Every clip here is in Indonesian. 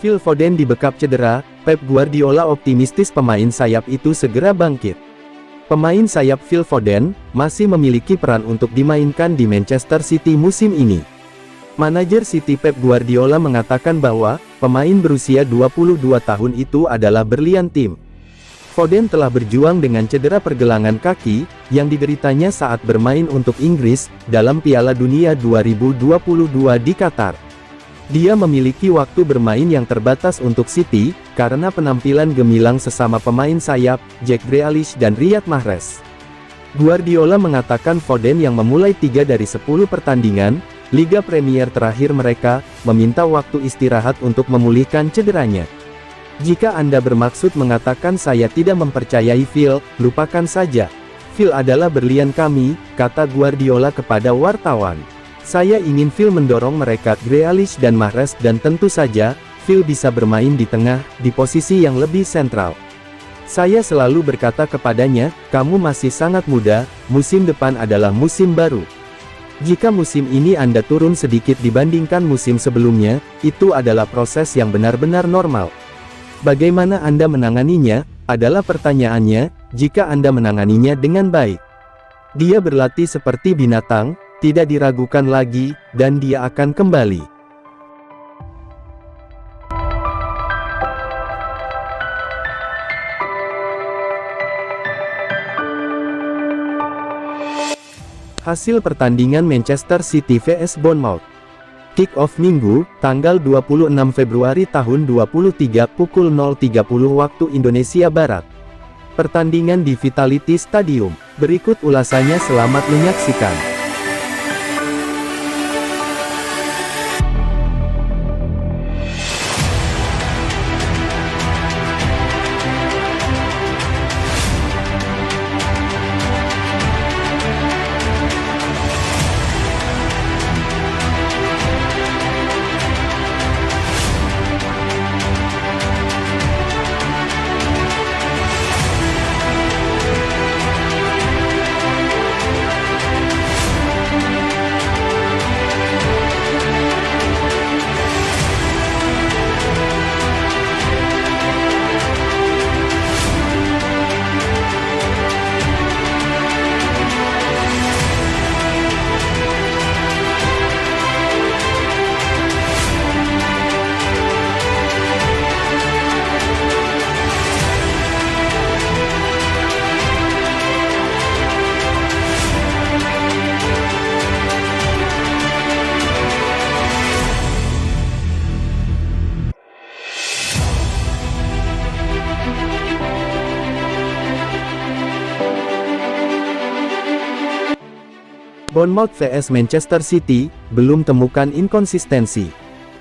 Phil Foden dibekap cedera, Pep Guardiola optimistis pemain sayap itu segera bangkit. Pemain sayap Phil Foden masih memiliki peran untuk dimainkan di Manchester City musim ini. Manajer City Pep Guardiola mengatakan bahwa pemain berusia 22 tahun itu adalah berlian tim. Foden telah berjuang dengan cedera pergelangan kaki yang dideritanya saat bermain untuk Inggris dalam Piala Dunia 2022 di Qatar. Dia memiliki waktu bermain yang terbatas untuk City, karena penampilan gemilang sesama pemain sayap, Jack Grealish dan Riyad Mahrez. Guardiola mengatakan Foden yang memulai 3 dari 10 pertandingan Liga Premier terakhir mereka, meminta waktu istirahat untuk memulihkan cederanya. Jika Anda bermaksud mengatakan saya tidak mempercayai Phil, lupakan saja. Phil adalah berlian kami, kata Guardiola kepada wartawan. Saya ingin Phil mendorong mereka Grealish dan Mahrez dan tentu saja, Phil bisa bermain di tengah, di posisi yang lebih sentral. Saya selalu berkata kepadanya, kamu masih sangat muda, musim depan adalah musim baru. Jika musim ini Anda turun sedikit dibandingkan musim sebelumnya, itu adalah proses yang benar-benar normal. Bagaimana Anda menanganinya, adalah pertanyaannya, jika Anda menanganinya dengan baik. Dia berlatih seperti binatang, tidak diragukan lagi, dan dia akan kembali. Hasil pertandingan Manchester City vs Bournemouth. Kick-off Minggu, tanggal 26 Februari tahun 2023 pukul 0.30 waktu Indonesia Barat. Pertandingan di Vitality Stadium. Berikut ulasannya, selamat menyaksikan. Bournemouth vs Manchester City, belum temukan inkonsistensi.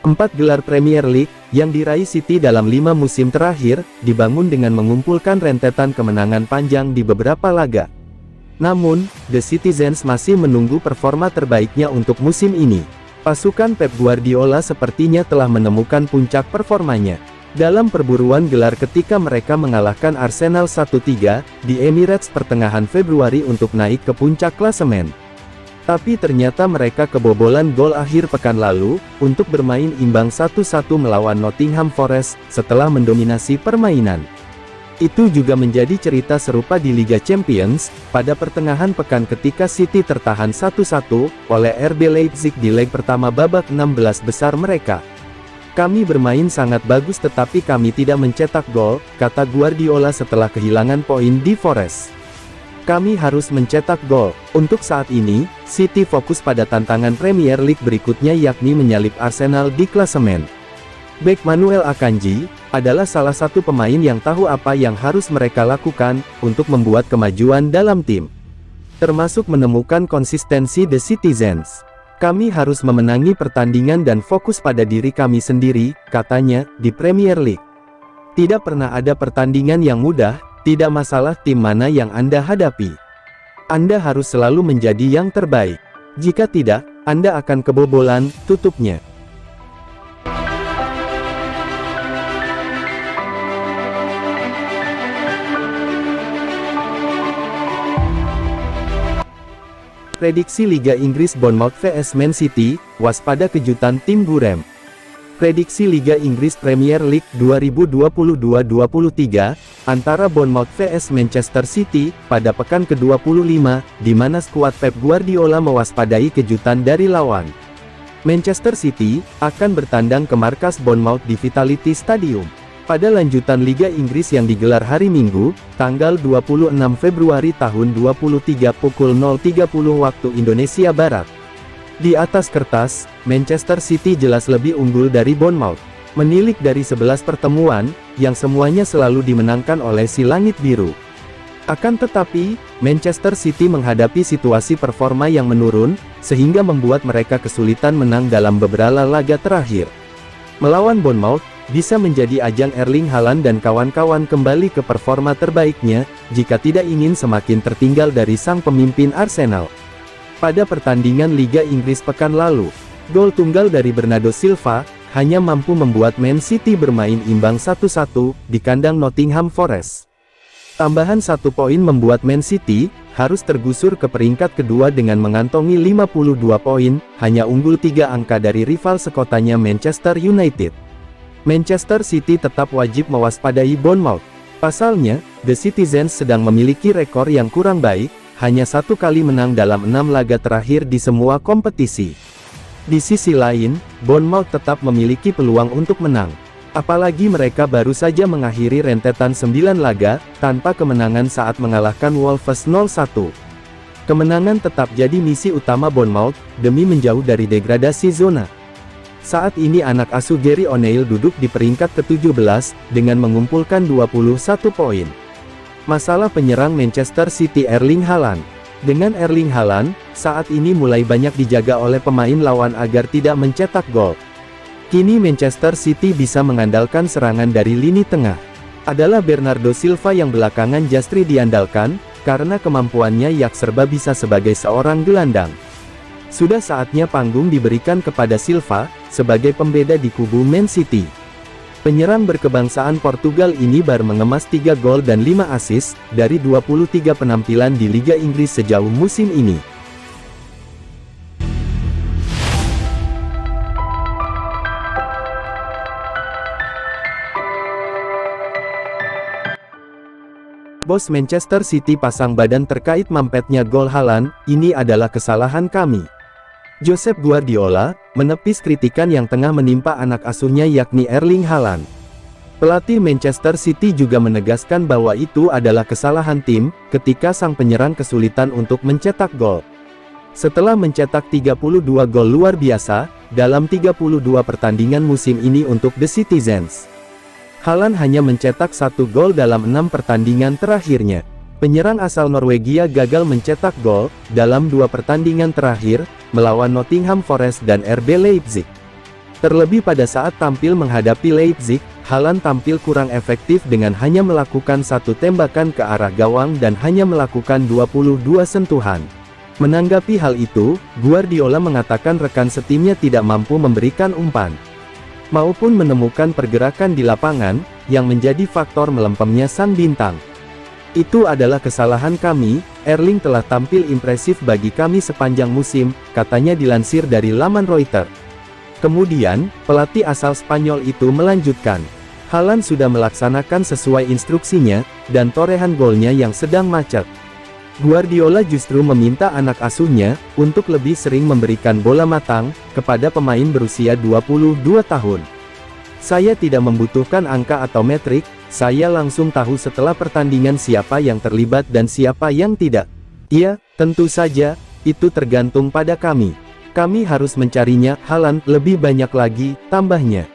4 gelar Premier League, yang diraih City dalam 5 musim terakhir, dibangun dengan mengumpulkan rentetan kemenangan panjang di beberapa laga. Namun, The Citizens masih menunggu performa terbaiknya untuk musim ini. Pasukan Pep Guardiola sepertinya telah menemukan puncak performanya dalam perburuan gelar ketika mereka mengalahkan Arsenal 1-3, di Emirates pertengahan Februari untuk naik ke puncak klasemen. Tapi ternyata mereka kebobolan gol akhir pekan lalu, untuk bermain imbang 1-1 melawan Nottingham Forest, setelah mendominasi permainan. Itu juga menjadi cerita serupa di Liga Champions, pada pertengahan pekan ketika City tertahan 1-1, oleh RB Leipzig di leg pertama babak 16 besar mereka. Kami bermain sangat bagus tetapi kami tidak mencetak gol, kata Guardiola setelah kehilangan poin di Forest. Kami harus mencetak gol. Untuk saat ini, City fokus pada tantangan Premier League berikutnya yakni menyalip Arsenal di klasemen. Bek Manuel Akanji adalah salah satu pemain yang tahu apa yang harus mereka lakukan untuk membuat kemajuan dalam tim. Termasuk menemukan konsistensi The Citizens. Kami harus memenangi pertandingan dan fokus pada diri kami sendiri, katanya, di Premier League. Tidak pernah ada pertandingan yang mudah. Tidak masalah tim mana yang Anda hadapi. Anda harus selalu menjadi yang terbaik. Jika tidak, Anda akan kebobolan, tutupnya. Prediksi Liga Inggris Bournemouth vs Man City, waspada kejutan tim buram. Prediksi Liga Inggris Premier League 2022-23, antara Bournemouth vs Manchester City, pada pekan ke-25, di mana skuad Pep Guardiola mewaspadai kejutan dari lawan. Manchester City akan bertandang ke markas Bournemouth di Vitality Stadium pada lanjutan Liga Inggris yang digelar hari Minggu, tanggal 26 Februari tahun 2023 pukul 0.30 waktu Indonesia Barat. Di atas kertas, Manchester City jelas lebih unggul dari Bournemouth. Menilik dari 11 pertemuan, yang semuanya selalu dimenangkan oleh si Langit Biru. Akan tetapi, Manchester City menghadapi situasi performa yang menurun, sehingga membuat mereka kesulitan menang dalam beberapa laga terakhir. Melawan Bournemouth, bisa menjadi ajang Erling Haaland dan kawan-kawan kembali ke performa terbaiknya, jika tidak ingin semakin tertinggal dari sang pemimpin Arsenal. Pada pertandingan Liga Inggris pekan lalu, gol tunggal dari Bernardo Silva, hanya mampu membuat Man City bermain imbang 1-1, di kandang Nottingham Forest. Tambahan 1 poin membuat Man City, harus tergusur ke peringkat kedua dengan mengantongi 52 poin, hanya unggul 3 angka dari rival sekotanya Manchester United. Manchester City tetap wajib mewaspadai Bournemouth. Pasalnya, The Citizens sedang memiliki rekor yang kurang baik, hanya 1 kali menang dalam 6 laga terakhir di semua kompetisi. Di sisi lain, Bournemouth tetap memiliki peluang untuk menang. Apalagi mereka baru saja mengakhiri rentetan 9 laga, tanpa kemenangan saat mengalahkan Wolves 0-1. Kemenangan tetap jadi misi utama Bournemouth, demi menjauh dari degradasi zona. Saat ini anak asuh Gary O'Neil duduk di peringkat ke-17, dengan mengumpulkan 21 poin. Masalah penyerang Manchester City Erling Haaland. Dengan Erling Haaland, saat ini mulai banyak dijaga oleh pemain lawan agar tidak mencetak gol. Kini Manchester City bisa mengandalkan serangan dari lini tengah. Adalah Bernardo Silva yang belakangan justru diandalkan, karena kemampuannya yang serba bisa sebagai seorang gelandang. Sudah saatnya panggung diberikan kepada Silva, sebagai pembeda di kubu Man City. Penyerang berkebangsaan Portugal ini baru mengemas 3 gol dan 5 assist, dari 23 penampilan di Liga Inggris sejauh musim ini. Bos Manchester City pasang badan terkait mampetnya gol Haaland, ini adalah kesalahan kami. Josep Guardiola, menepis kritikan yang tengah menimpa anak asuhnya yakni Erling Haaland. Pelatih Manchester City juga menegaskan bahwa itu adalah kesalahan tim, ketika sang penyerang kesulitan untuk mencetak gol. Setelah mencetak 32 gol luar biasa, dalam 32 pertandingan musim ini untuk The Citizens, Haaland hanya mencetak 1 gol dalam 6 pertandingan terakhirnya. Penyerang asal Norwegia gagal mencetak gol, dalam 2 pertandingan terakhir, melawan Nottingham Forest dan RB Leipzig. Terlebih pada saat tampil menghadapi Leipzig, Haaland tampil kurang efektif dengan hanya melakukan 1 tembakan ke arah gawang dan hanya melakukan 22 sentuhan. Menanggapi hal itu, Guardiola mengatakan rekan setimnya tidak mampu memberikan umpan maupun menemukan pergerakan di lapangan, yang menjadi faktor melempemnya sang bintang. Itu adalah kesalahan kami, Erling telah tampil impresif bagi kami sepanjang musim, katanya dilansir dari laman Reuters. Kemudian, pelatih asal Spanyol itu melanjutkan, Haaland sudah melaksanakan sesuai instruksinya, dan torehan golnya yang sedang macet. Guardiola justru meminta anak asuhnya, untuk lebih sering memberikan bola matang, kepada pemain berusia 22 tahun. Saya tidak membutuhkan angka atau metrik, saya langsung tahu setelah pertandingan siapa yang terlibat dan siapa yang tidak. Iya, tentu saja, itu tergantung pada kami. Kami harus mencarinya, Haaland lebih banyak lagi, tambahnya.